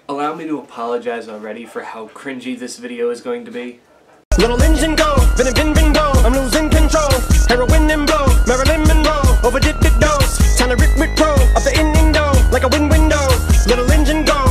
Allow me to apologize already for how cringy this video is going to be. Little engine go, bin go, I'm losing control. Heroin and blow, Marilyn Monroe, overdid the dose. Time to rip pro, up the innuendo, like a window. Little engine go.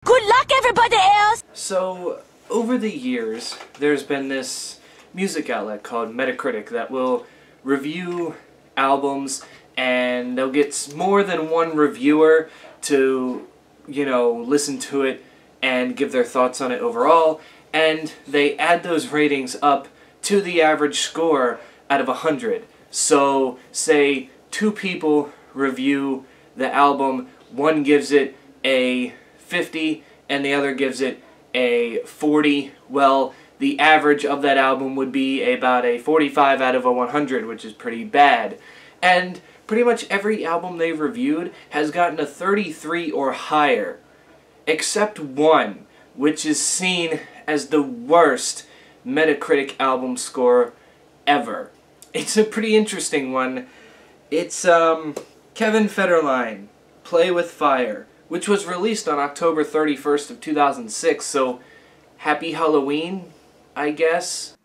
Good luck, everybody else! So, over the years, there's been this music outlet called Metacritic that will review albums, and they'll get more than one reviewer to, you know, listen to it and give their thoughts on it overall, and they add those ratings up to the average score out of 100. So, say 2 people review the album, one gives it a 50 and the other gives it a 40. Well, the average of that album would be about a 45 out of a 100, which is pretty bad. And pretty much every album they've reviewed has gotten a 33 or higher, except one, which is seen as the worst Metacritic album score ever. It's a pretty interesting one. It's Kevin Federline, Play with Fire, which was released on October 31st of 2006, so happy Halloween, I guess.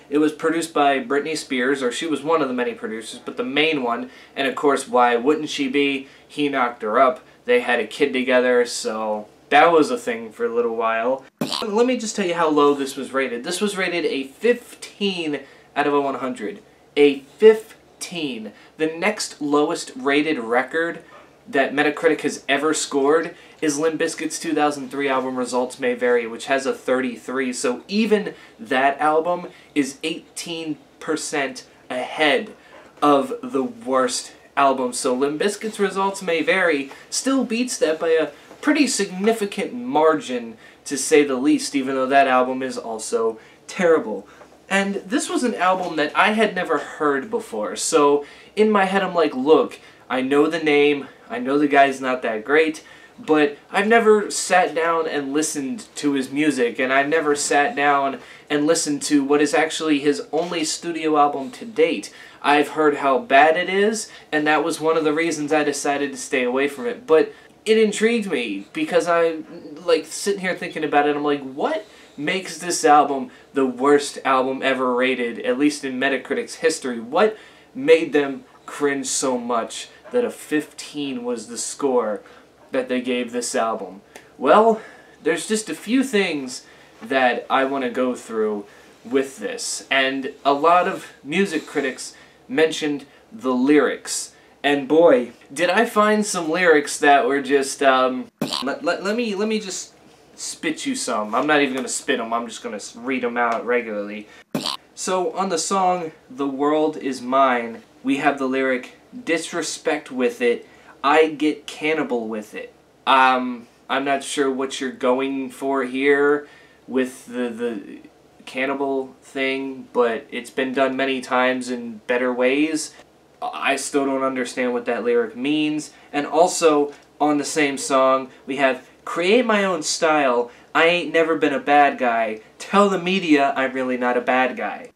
It was produced by Britney Spears, or she was one of the many producers, but the main one, and of course, why wouldn't she be? He knocked her up. They had a kid together, so that was a thing for a little while. Let me just tell you how low this was rated. This was rated a 15 out of a 100. A 15. The next lowest rated record that Metacritic has ever scored is Limp Bizkit's 2003 album Results May Vary, which has a 33. So even that album is 18% ahead of the worst album. So Limp Bizkit's Results May Vary still beats that by a pretty significant margin, to say the least, even though that album is also terrible. And this was an album that I had never heard before, so in my head I'm like, look, I know the name, I know the guy's not that great, but I've never sat down and listened to his music, and I've never sat down and listened to what is actually his only studio album to date. I've heard how bad it is, and that was one of the reasons I decided to stay away from it. But it intrigued me, because I, like, sitting here thinking about it, I'm like, what makes this album the worst album ever rated, at least in Metacritic's history? What made them cringe so much that a 15 was the score that they gave this album? Well, there's just a few things that I want to go through with this, and a lot of music critics mentioned the lyrics. And boy, did I find some lyrics that were just, let me just spit you some. I'm not even going to spit them, I'm just going to read them out regularly. So, on the song, The World Is Mine, we have the lyric, disrespect with it, I get cannibal with it. I'm not sure what you're going for here with the cannibal thing, but it's been done many times in better ways. I still don't understand what that lyric means. And also, on the same song, we have, create my own style, I ain't never been a bad guy, tell the media I'm really not a bad guy.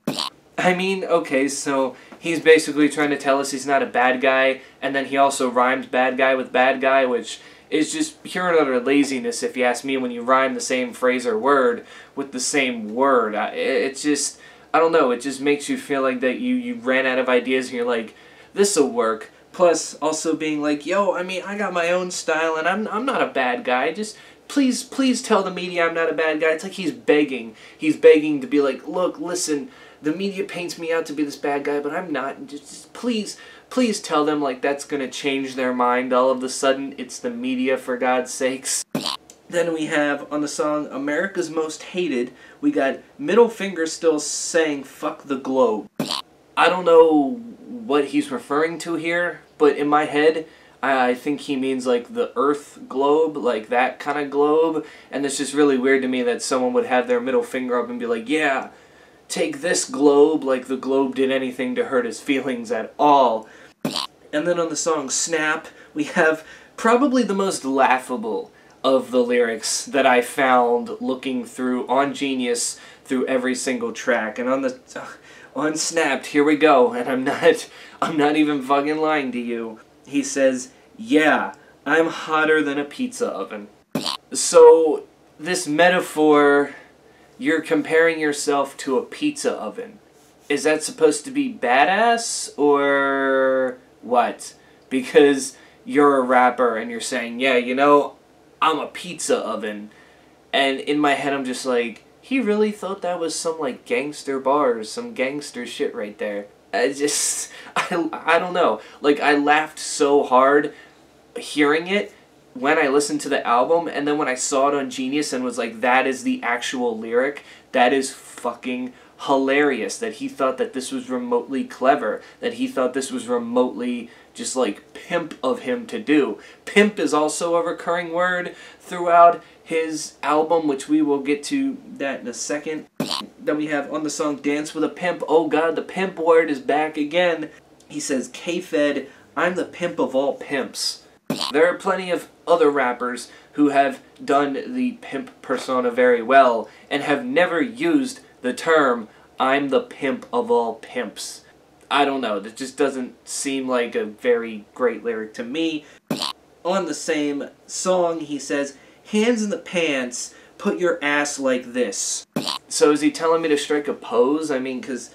I mean, okay, so he's basically trying to tell us he's not a bad guy, and then he also rhymes bad guy with bad guy, which is just pure and utter laziness, if you ask me, when you rhyme the same phrase or word with the same word. It's just, I don't know, it just makes you feel like that you ran out of ideas and you're like, this'll work. Plus, also being like, yo, I mean, I got my own style and I'm not a bad guy, just please tell the media I'm not a bad guy. It's like he's begging. He's begging to be like, look, listen, the media paints me out to be this bad guy, but I'm not. Just please tell them, like, that's gonna change their mind all of a sudden. It's the media, for God's sakes. Then we have, on the song America's Most Hated, we got middle finger still saying, fuck the globe. I don't know what he's referring to here, but in my head, I think he means like the Earth globe, like that kind of globe, and it's just really weird to me that someone would have their middle finger up and be like, yeah, take this globe, like the globe did anything to hurt his feelings at all. And then on the song Snap, we have probably the most laughable of the lyrics that I found looking through on Genius through every single track. And on Snapped, here we go, and I'm not even fucking lying to you. He says, yeah, I'm hotter than a pizza oven. So, this metaphor, you're comparing yourself to a pizza oven. Is that supposed to be badass, or what? Because you're a rapper and you're saying, yeah, you know, I'm a pizza oven. And in my head I'm just like, he really thought that was some like gangster bars, some gangster shit right there. I don't know. Like, I laughed so hard hearing it when I listened to the album, and then when I saw it on Genius and was like, that is the actual lyric, that is fucking hilarious, that he thought that this was remotely clever, that he thought this was remotely just like pimp of him to do. Pimp is also a recurring word throughout his album, which we will get to that in a second. Then we have on the song Dance with a Pimp, oh god, the pimp word is back again. He says, K-Fed, I'm the pimp of all pimps. There are plenty of other rappers who have done the pimp persona very well and have never used the term, I'm the pimp of all pimps. I don't know, that just doesn't seem like a very great lyric to me. On the same song, he says, hands in the pants, put your ass like this. So is he telling me to strike a pose? I mean, because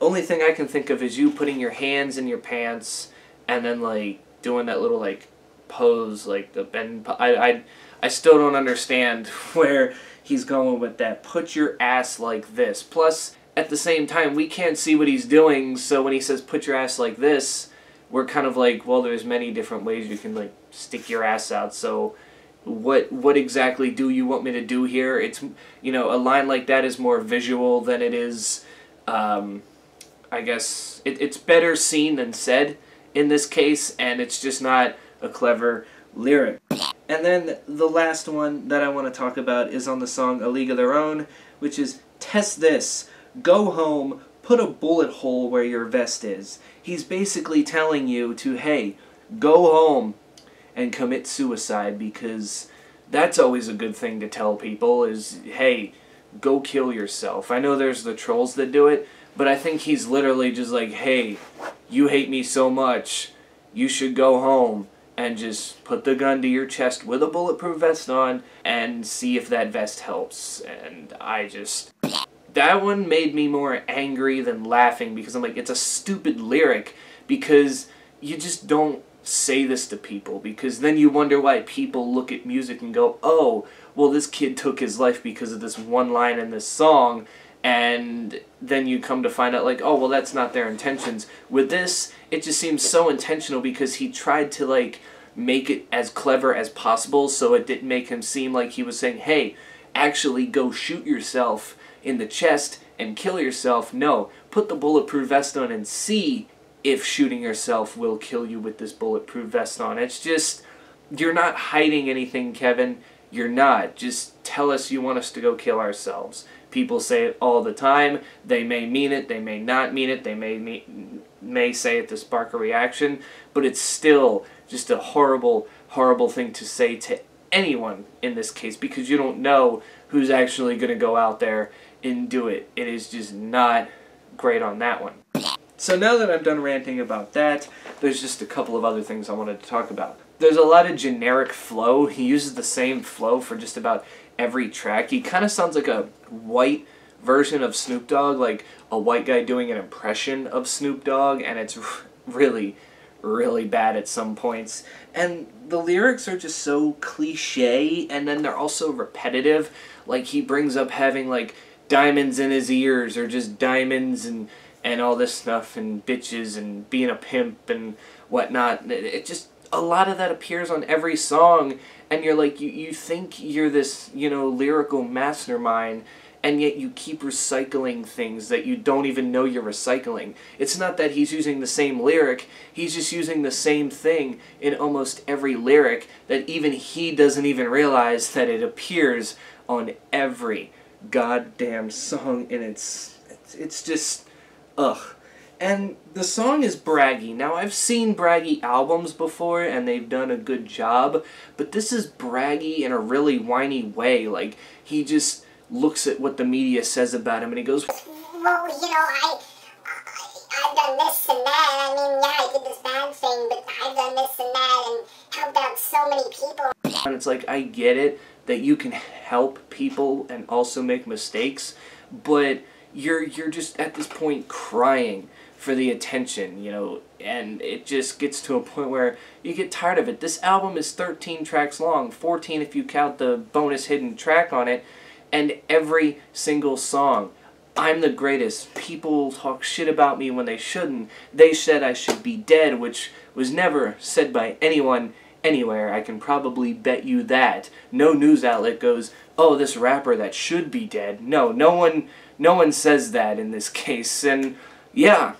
only thing I can think of is you putting your hands in your pants and then, like, doing that little, like, pose, like the bend. I still don't understand where he's going with that. Put your ass like this. Plus, at the same time, we can't see what he's doing, so when he says put your ass like this, we're kind of like, well, there's many different ways you can, like, stick your ass out, so what exactly do you want me to do here? It's, you know, a line like that is more visual than it is, I guess, it's better seen than said in this case, and it's just not a clever lyric. And then the last one that I want to talk about is on the song A League of Their Own, which is test this, go home, put a bullet hole where your vest is. He's basically telling you to, hey, go home and commit suicide, because that's always a good thing to tell people is, hey, go kill yourself. I know there's the trolls that do it, but I think he's literally just like, hey, you hate me so much, you should go home and just put the gun to your chest with a bulletproof vest on and see if that vest helps. And that one made me more angry than laughing, because I'm like, it's a stupid lyric, because you just don't say this to people, because then you wonder why people look at music and go, oh, well, this kid took his life because of this one line in this song, and then you come to find out, like, oh, well, that's not their intentions. With this, it just seems so intentional, because he tried to, like, make it as clever as possible, so it didn't make him seem like he was saying, hey, actually go shoot yourself in the chest and kill yourself. No, put the bulletproof vest on and see if shooting yourself will kill you with this bulletproof vest on. It's just, you're not hiding anything, Kevin. You're not. Just tell us you want us to go kill ourselves. People say it all the time. They may mean it, they may not mean it, they may say it to spark a reaction, but it's still just a horrible, horrible thing to say to anyone in this case, because you don't know who's actually going to go out there and do it. It is just not great on that one. So now that I'm done ranting about that, there's just a couple of other things I wanted to talk about. There's a lot of generic flow. He uses the same flow for just about every track. He kind of sounds like a white version of Snoop Dogg, like a white guy doing an impression of Snoop Dogg, and it's really, really bad at some points. And the lyrics are just so cliche, and then they're also repetitive. Like, he brings up having, like, diamonds in his ears, or just diamonds and all this stuff, and bitches, and being a pimp, and whatnot. It just, a lot of that appears on every song, and you're like, you think you're this, you know, lyrical mastermind, and yet you keep recycling things that you don't even know you're recycling. It's not that he's using the same lyric, he's just using the same thing in almost every lyric, that even he doesn't even realize that it appears on every goddamn song, and it's just, ugh. And the song is braggy. Now, I've seen braggy albums before, and they've done a good job, but this is braggy in a really whiny way. Like, he just looks at what the media says about him, and he goes, well, you know, I've done this and that. I mean, yeah, I did this bad thing, but I've done this and that, and helped out so many people. And it's like, I get it that you can help people and also make mistakes, but you're just at this point crying for the attention, you know, and it just gets to a point where you get tired of it. This album is 13 tracks long, 14 if you count the bonus hidden track on it, and every single song, I'm the greatest, people talk shit about me when they shouldn't, they said I should be dead, which was never said by anyone anywhere. I can probably bet you that. No news outlet goes, oh, this rapper that should be dead. No one says that in this case. And yeah,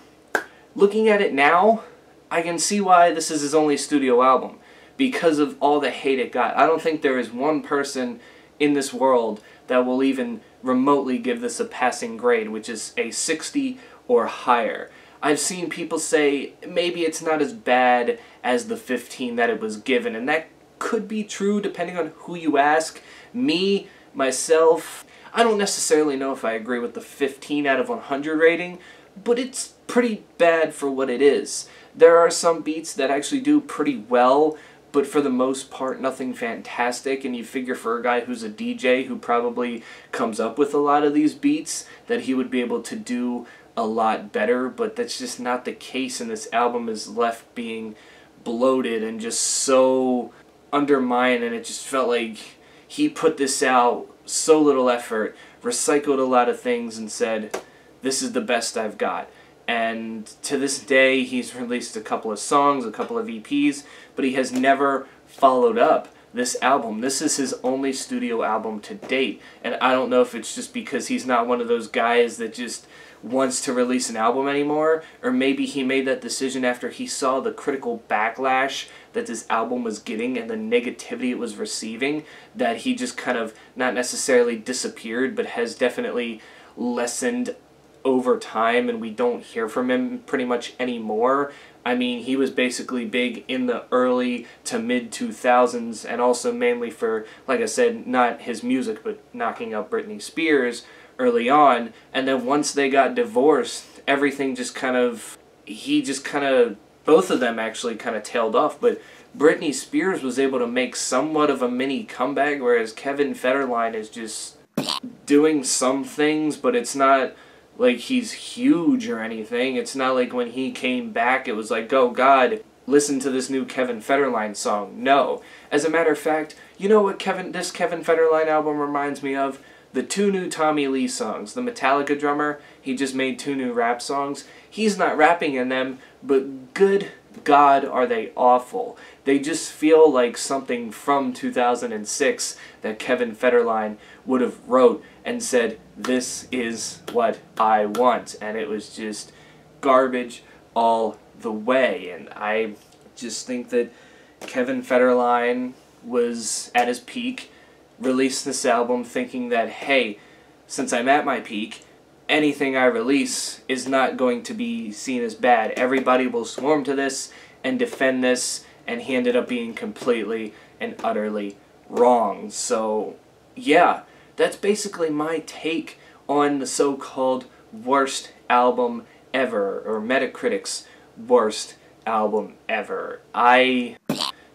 looking at it now, I can see why this is his only studio album, because of all the hate it got. I don't think there is one person in this world that will even remotely give this a passing grade, which is a 60 or higher. I've seen people say maybe it's not as bad as the 15 that it was given, and that could be true depending on who you ask. Me, myself, I don't necessarily know if I agree with the 15 out of 100 rating, but it's pretty bad for what it is. There are some beats that actually do pretty well, but for the most part nothing fantastic, and you figure for a guy who's a DJ who probably comes up with a lot of these beats that he would be able to do a lot better, but that's just not the case, and this album is left being bloated and just so undermined, and it just felt like he put this out, so little effort, recycled a lot of things and said, this is the best I've got. And to this day, he's released a couple of songs, a couple of EPs, but he has never followed up this album. This is his only studio album to date, and I don't know if it's just because he's not one of those guys that just wants to release an album anymore, or maybe he made that decision after he saw the critical backlash that this album was getting and the negativity it was receiving, that he just kind of not necessarily disappeared, but has definitely lessened over time, and we don't hear from him pretty much anymore. I mean, he was basically big in the early to mid 2000s, and also mainly for, like I said, not his music, but knocking out Britney Spears early on. And then once they got divorced, everything just kind of, both of them actually kind of tailed off, but Britney Spears was able to make somewhat of a mini comeback, whereas Kevin Federline is just doing some things, but it's not like he's huge or anything. It's not like when he came back it was like, oh God, listen to this new Kevin Federline song. No. As a matter of fact, you know what this Kevin Federline album reminds me of? The 2 new Tommy Lee songs. The Metallica drummer, he just made 2 new rap songs. He's not rapping in them, but good God, are they awful. They just feel like something from 2006 that Kevin Federline would have wrote and said, this is what I want. And it was just garbage all the way. And I just think that Kevin Federline was at his peak, released this album thinking that, hey, since I'm at my peak, anything I release is not going to be seen as bad. Everybody will swarm to this and defend this, and he ended up being completely and utterly wrong. So, yeah, that's basically my take on the so-called worst album ever, or Metacritic's worst album ever.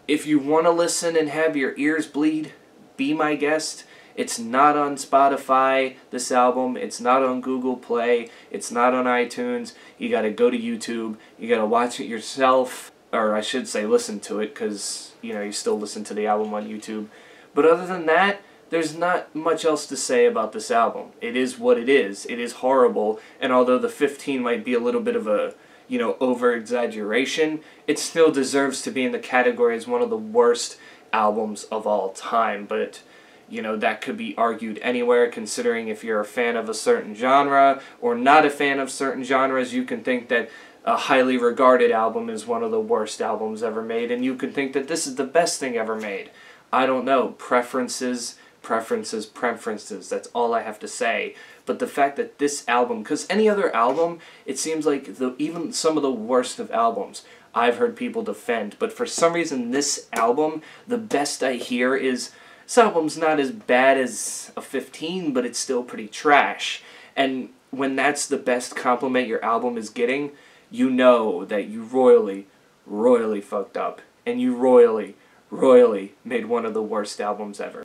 If you want to listen and have your ears bleed, be my guest. It's not on Spotify, this album. It's not on Google Play. It's not on iTunes. You gotta go to YouTube. You gotta watch it yourself. Or I should say listen to it, because, you know, you still listen to the album on YouTube. But other than that, there's not much else to say about this album. It is what it is. It is horrible. And although the 15 might be a little bit of a, you know, over-exaggeration, it still deserves to be in the category as one of the worst albums of all time. But, you know, that could be argued anywhere, considering if you're a fan of a certain genre or not a fan of certain genres, you can think that a highly regarded album is one of the worst albums ever made, and you can think that this is the best thing ever made. I don't know. Preferences, that's all I have to say. But the fact that this album, because any other album, it seems like even some of the worst of albums I've heard people defend, but for some reason this album, the best I hear is, this album's not as bad as a 15, but it's still pretty trash. And when that's the best compliment your album is getting, you know that you royally, royally fucked up. And you royally, royally made one of the worst albums ever.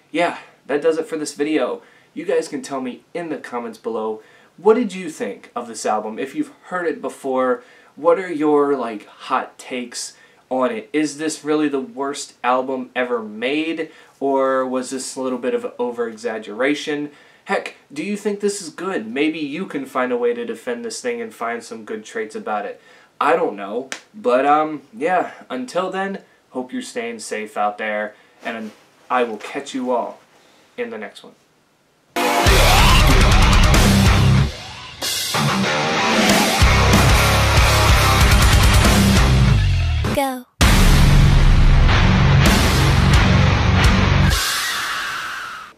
Yeah, that does it for this video. You guys can tell me in the comments below, what did you think of this album? If you've heard it before, what are your hot takes on it? Is this really the worst album ever made, or was this a little bit of an over-exaggeration? Heck, do you think this is good? Maybe you can find a way to defend this thing and find some good traits about it. I don't know, but yeah, until then, hope you're staying safe out there, and I will catch you all in the next one. Go.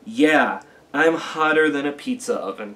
Yeah, I'm hotter than a pizza oven.